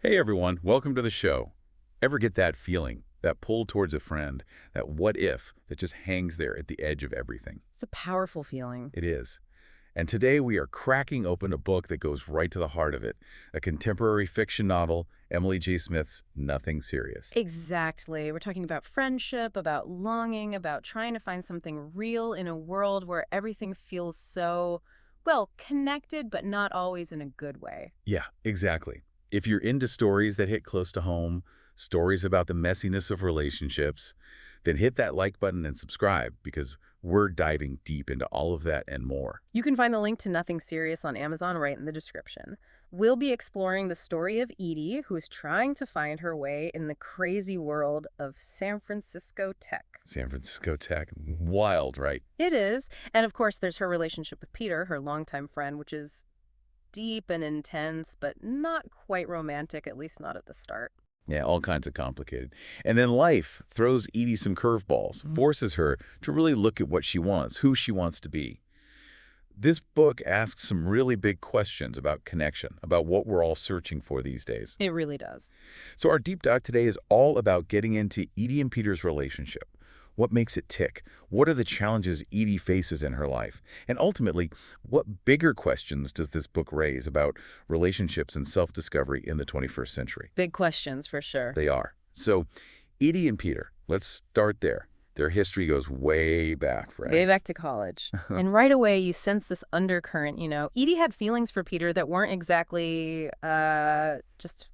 Hey everyone, welcome to the show. Ever get that feeling, that pull towards a friend, that what if that just hangs there at the edge of everything? It's a powerful feeling. It is. And today we are cracking open a book that goes right to the heart of it, a contemporary fiction novel, Emily Smith's Nothing Serious. Exactly. We're talking about friendship, about longing, about trying to find something real in a world where everything feels so, well, connected, but not always in a good way. Yeah, exactly. If you're into stories that hit close to home, stories about the messiness of relationships, then hit that like button and subscribe because we're diving deep into all of that and more. You can find the link to Nothing Serious on Amazon right in the description. We'll be exploring the story of Edie, who is trying to find her way in the crazy world of San Francisco tech. San Francisco Tech, wild, right? It is. And of course, there's her relationship with Peter, her longtime friend, which is deep and intense, but not quite romantic, at least not at the start. Yeah, all kinds of complicated. And then life throws Edie some curveballs, forces her to really look at what she wants, who she wants to be. This book asks some really big questions about connection, about what we're all searching for these days. It really does. So our deep dive today is all about getting into Edie and Peter's relationship. What makes it tick? What are the challenges Edie faces in her life? And ultimately, what bigger questions does this book raise about relationships and self-discovery in the 21st century? Big questions for sure. They are. So Edie and Peter, let's start there. Their history goes way back, right? Way back to college. And right away, you sense this undercurrent, Edie had feelings for Peter that weren't exactly just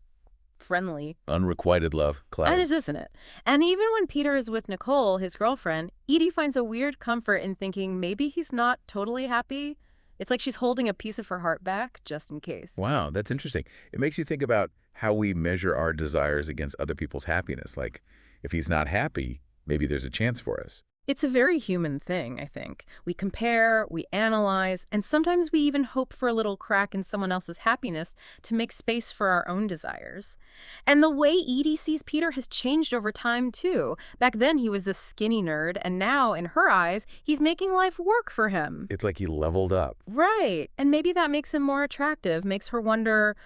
friendly. Unrequited love, That cloud. isn't it? And even when Peter is with Nicole, his girlfriend, Edie finds a weird comfort in thinking maybe he's not totally happy. It's like she's holding a piece of her heart back just in case. Wow, that's interesting. It makes you think about how we measure our desires against other people's happiness. Like, if he's not happy, maybe there's a chance for us. It's a very human thing, I think. We compare, we analyze, and sometimes we even hope for a little crack in someone else's happiness to make space for our own desires. And the way Edie sees Peter has changed over time, too. Back then, he was this skinny nerd, and now, in her eyes, he's making life work for him. It's like he leveled up. Right. And maybe that makes him more attractive, makes her wonder,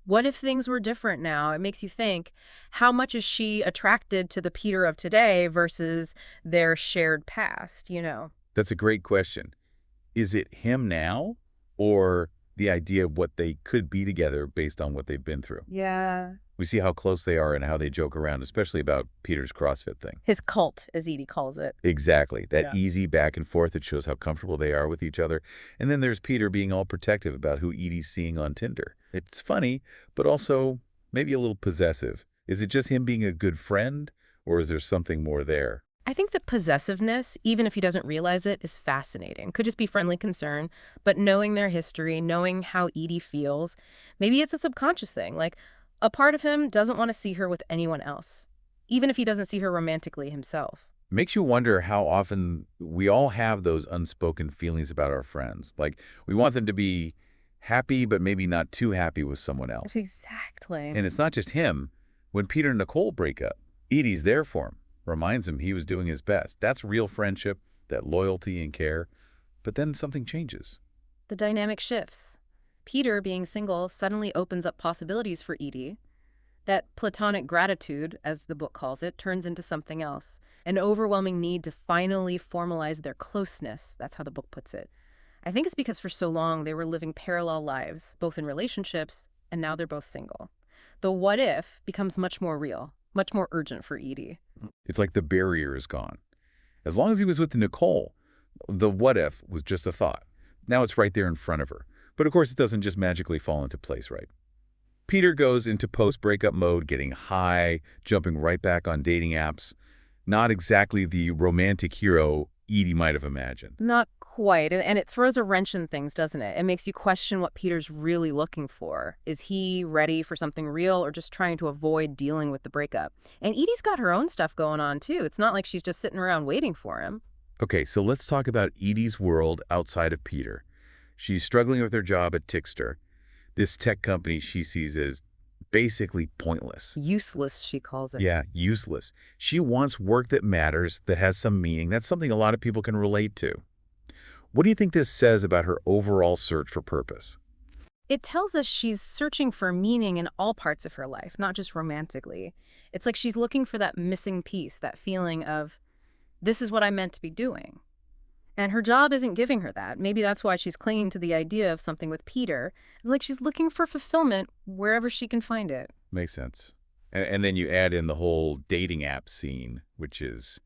what if things were different now? It makes you think, how much is she attracted to the Peter of today versus their shared past, That's a great question. Is it him now or the idea of what they could be together based on what they've been through? Yeah. We see how close they are and how they joke around, especially about Peter's CrossFit thing. His cult, as Edie calls it. Exactly. That Yeah. easy back and forth that shows how comfortable they are with each other. And then there's Peter being all protective about who Edie's seeing on Tinder. It's funny, but also maybe a little possessive. Is it just him being a good friend, or is there something more there? I think the possessiveness, even if he doesn't realize it, is fascinating. Could just be friendly concern, but knowing their history, knowing how Edie feels, maybe it's a subconscious thing. Like, a part of him doesn't want to see her with anyone else, even if he doesn't see her romantically himself. Makes you wonder how often we all have those unspoken feelings about our friends. Like, we want them to be happy, but maybe not too happy with someone else. Exactly. And it's not just him. When Peter and Nicole break up, Edie's there for him, reminds him he was doing his best. That's real friendship, that loyalty and care. But then something changes. The dynamic shifts. Peter, being single, suddenly opens up possibilities for Edie. That platonic gratitude, as the book calls it, turns into something else. An overwhelming need to finally formalize their closeness. That's how the book puts it. I think it's because for so long they were living parallel lives, both in relationships, and now they're both single. The what if becomes much more real, much more urgent for Edie. It's like the barrier is gone. As long as he was with Nicole, the what if was just a thought. Now it's right there in front of her. But of course, it doesn't just magically fall into place, right? Peter goes into post-breakup mode, getting high, jumping right back on dating apps. Not exactly the romantic hero Edie might have imagined. Not quite, and it throws a wrench in things, doesn't it? It makes you question what Peter's really looking for. Is he ready for something real or just trying to avoid dealing with the breakup? And Edie's got her own stuff going on, too. It's not like she's just sitting around waiting for him. Okay, so let's talk about Edie's world outside of Peter. She's struggling with her job at Tickster, this tech company she sees as basically pointless. Useless, she calls it. Yeah, useless. She wants work that matters, that has some meaning. That's something a lot of people can relate to. What do you think this says about her overall search for purpose? It tells us she's searching for meaning in all parts of her life, not just romantically. It's like she's looking for that missing piece, that feeling of, this is what I'm meant to be doing. And her job isn't giving her that. Maybe that's why she's clinging to the idea of something with Peter. It's like she's looking for fulfillment wherever she can find it. Makes sense. And then you add in the whole dating app scene, which is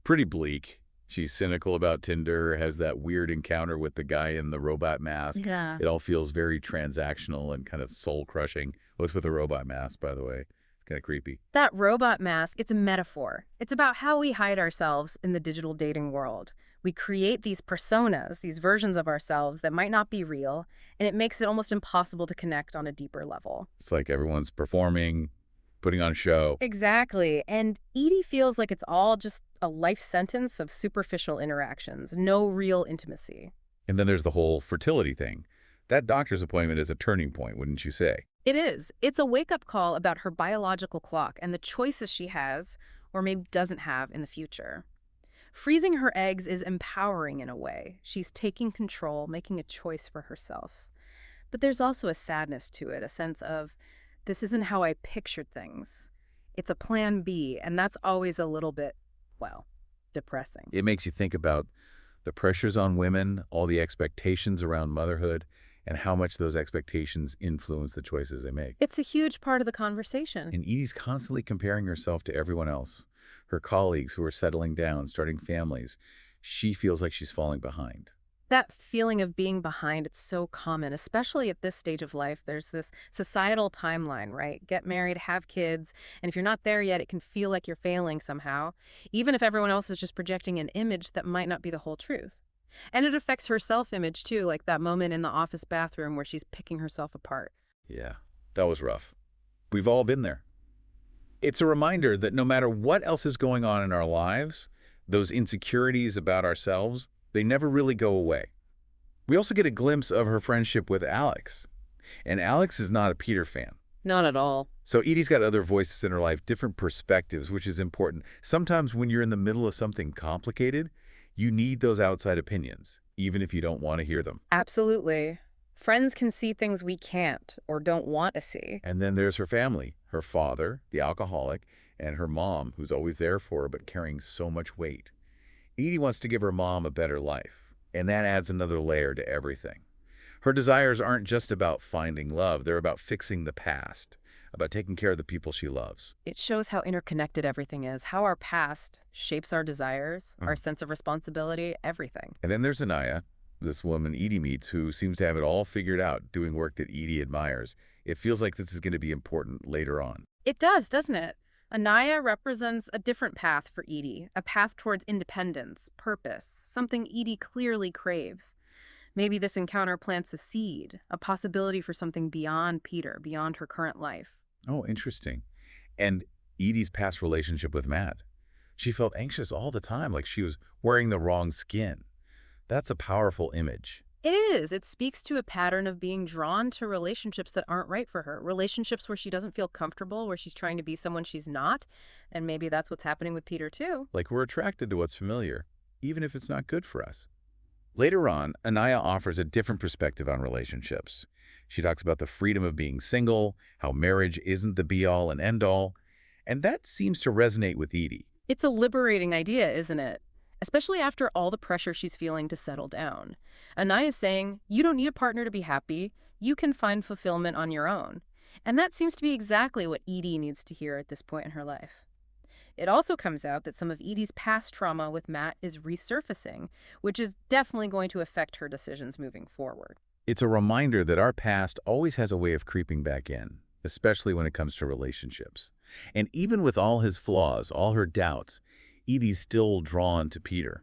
pretty bleak. She's cynical about Tinder, has that weird encounter with the guy in the robot mask. Yeah. It all feels very transactional and kind of soul-crushing. What's with the robot mask, by the way? It's kind of creepy. That robot mask, it's a metaphor. It's about how we hide ourselves in the digital dating world. We create these personas, these versions of ourselves that might not be real, and it makes it almost impossible to connect on a deeper level. It's like everyone's performing, putting on a show. Exactly. And Edie feels like it's all just a life sentence of superficial interactions, no real intimacy. And then there's the whole fertility thing. That doctor's appointment is a turning point, wouldn't you say? It is. It's a wake-up call about her biological clock and the choices she has, or maybe doesn't have, in the future. Freezing her eggs is empowering in a way. She's taking control, making a choice for herself. But there's also a sadness to it, a sense of, this isn't how I pictured things. It's a plan B, and that's always a little bit, well, depressing. It makes you think about the pressures on women, all the expectations around motherhood, and how much those expectations influence the choices they make. It's a huge part of the conversation. And Edie's constantly comparing herself to everyone else, her colleagues who are settling down, starting families. She feels like she's falling behind. That feeling of being behind, it's so common, especially at this stage of life. There's this societal timeline, right? Get married, have kids, and if you're not there yet, it can feel like you're failing somehow, even if everyone else is just projecting an image that might not be the whole truth. And it affects her self-image, too, like that moment in the office bathroom where she's picking herself apart. Yeah, that was rough. We've all been there. It's a reminder that no matter what else is going on in our lives, those insecurities about ourselves, they never really go away. We also get a glimpse of her friendship with Alex. And Alex is not a Peter fan. Not at all. So Edie's got other voices in her life, different perspectives, which is important. Sometimes when you're in the middle of something complicated, you need those outside opinions, even if you don't want to hear them. Absolutely. Friends can see things we can't or don't want to see. And then there's her family, her father, the alcoholic, and her mom, who's always there for her but carrying so much weight. Edie wants to give her mom a better life, and that adds another layer to everything. Her desires aren't just about finding love, they're about fixing the past, about taking care of the people she loves. It shows how interconnected everything is, how our past shapes our desires, our sense of responsibility, everything. And then there's Anaya, this woman Edie meets who seems to have it all figured out, doing work that Edie admires. It feels like this is going to be important later on. It does, doesn't it? Anaya represents a different path for Edie, a path towards independence, purpose, something Edie clearly craves. Maybe this encounter plants a seed, a possibility for something beyond Peter, beyond her current life. Oh, interesting. And Edie's past relationship with Matt. She felt anxious all the time, like she was wearing the wrong skin. That's a powerful image. It is. It speaks to a pattern of being drawn to relationships that aren't right for her, relationships where she doesn't feel comfortable, where she's trying to be someone she's not, and maybe that's what's happening with Peter too. Like we're attracted to what's familiar, even if it's not good for us. Later on, Anaya offers a different perspective on relationships. She talks about the freedom of being single, how marriage isn't the be-all and end-all, and that seems to resonate with Edie. It's a liberating idea, isn't it? Especially after all the pressure she's feeling to settle down. Anaya's saying, you don't need a partner to be happy. You can find fulfillment on your own. And that seems to be exactly what Edie needs to hear at this point in her life. It also comes out that some of Edie's past trauma with Matt is resurfacing, which is definitely going to affect her decisions moving forward. It's a reminder that our past always has a way of creeping back in, especially when it comes to relationships. And even with all his flaws, all her doubts, Edie's still drawn to Peter.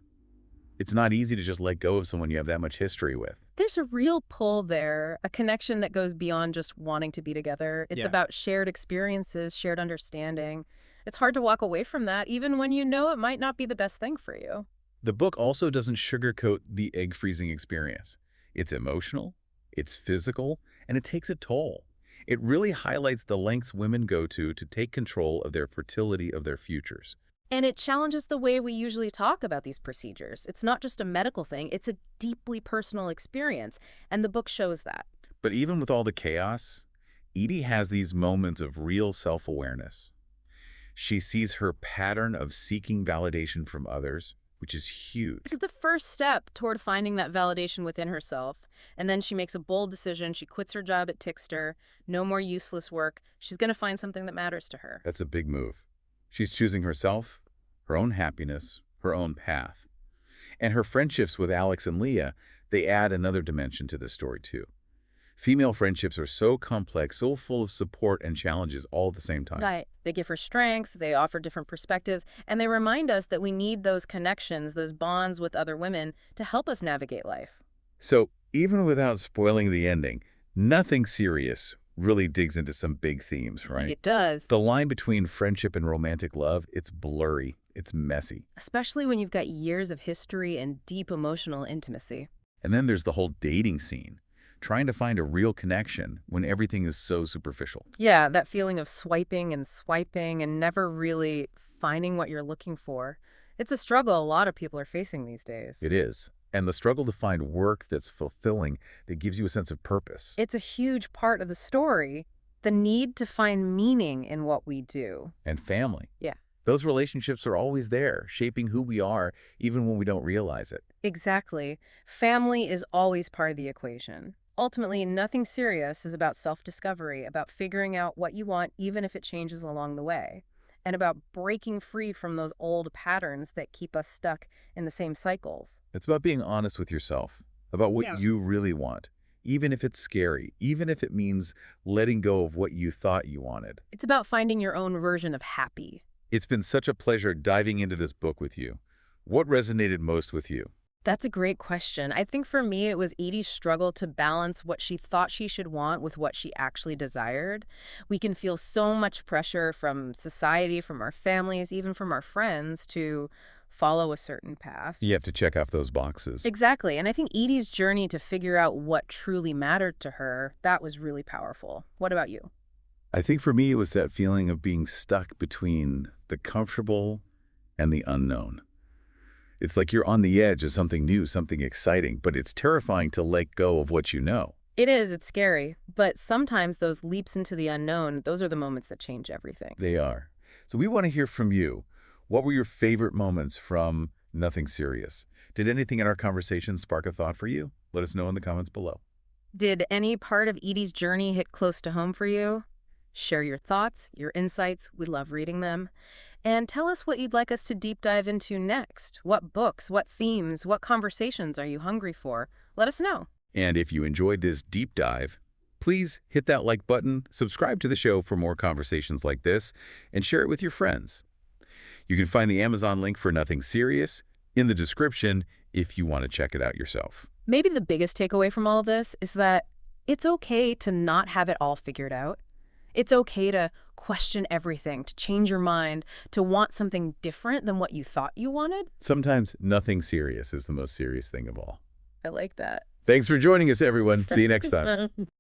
It's not easy to just let go of someone you have that much history with. There's a real pull there, a connection that goes beyond just wanting to be together. It's about shared experiences, shared understanding. It's hard to walk away from that, even when you know it might not be the best thing for you. The book also doesn't sugarcoat the egg freezing experience. It's emotional, it's physical, and it takes a toll. It really highlights the lengths women go to take control of their fertility, of their futures. And it challenges the way we usually talk about these procedures. It's not just a medical thing, it's a deeply personal experience, and the book shows that. But even with all the chaos, Edie has these moments of real self-awareness. She sees her pattern of seeking validation from others, which is huge. This is the first step toward finding that validation within herself. And then she makes a bold decision. She quits her job at Tixter. No more useless work. She's going to find something that matters to her. That's a big move. She's choosing herself, her own happiness, her own path. And her friendships with Alex and Leah, they add another dimension to this story too. Female friendships are so complex, so full of support and challenges all at the same time. Right. They give her strength, they offer different perspectives, and they remind us that we need those connections, those bonds with other women to help us navigate life. So even without spoiling the ending, Nothing Serious really digs into some big themes, right? It does. The line between friendship and romantic love, it's blurry, it's messy. Especially when you've got years of history and deep emotional intimacy. And then there's the whole dating scene, trying to find a real connection when everything is so superficial. Yeah, that feeling of swiping and never really finding what you're looking for. It's a struggle a lot of people are facing these days. It is. And the struggle to find work that's fulfilling, that gives you a sense of purpose. It's a huge part of the story, the need to find meaning in what we do. And family. Yeah. Those relationships are always there, shaping who we are, even when we don't realize it. Exactly. Family is always part of the equation. Ultimately, Nothing Serious is about self-discovery, about figuring out what you want even if it changes along the way, and about breaking free from those old patterns that keep us stuck in the same cycles. It's about being honest with yourself, about what you really want, even if it's scary, even if it means letting go of what you thought you wanted. It's about finding your own version of happy. It's been such a pleasure diving into this book with you. What resonated most with you? That's a great question. I think for me, it was Edie's struggle to balance what she thought she should want with what she actually desired. We can feel so much pressure from society, from our families, even from our friends to follow a certain path. You have to check off those boxes. Exactly. And I think Edie's journey to figure out what truly mattered to her, that was really powerful. What about you? I think for me, it was that feeling of being stuck between the comfortable and the unknown. It's like you're on the edge of something new, something exciting, but it's terrifying to let go of what you know. It is. It's scary. But sometimes those leaps into the unknown, those are the moments that change everything. They are. So we want to hear from you. What were your favorite moments from Nothing Serious? Did anything in our conversation spark a thought for you? Let us know in the comments below. Did any part of Edie's journey hit close to home for you? Share your thoughts, your insights. We love reading them. And tell us what you'd like us to deep dive into next. What books, what themes, what conversations are you hungry for? Let us know. And if you enjoyed this deep dive, please hit that like button, subscribe to the show for more conversations like this, and share it with your friends. You can find the Amazon link for Nothing Serious in the description if you want to check it out yourself. Maybe the biggest takeaway from all of this is that it's okay to not have it all figured out. It's okay to question everything, to change your mind, to want something different than what you thought you wanted. Sometimes Nothing Serious is the most serious thing of all. I like that. Thanks for joining us, everyone. See you next time.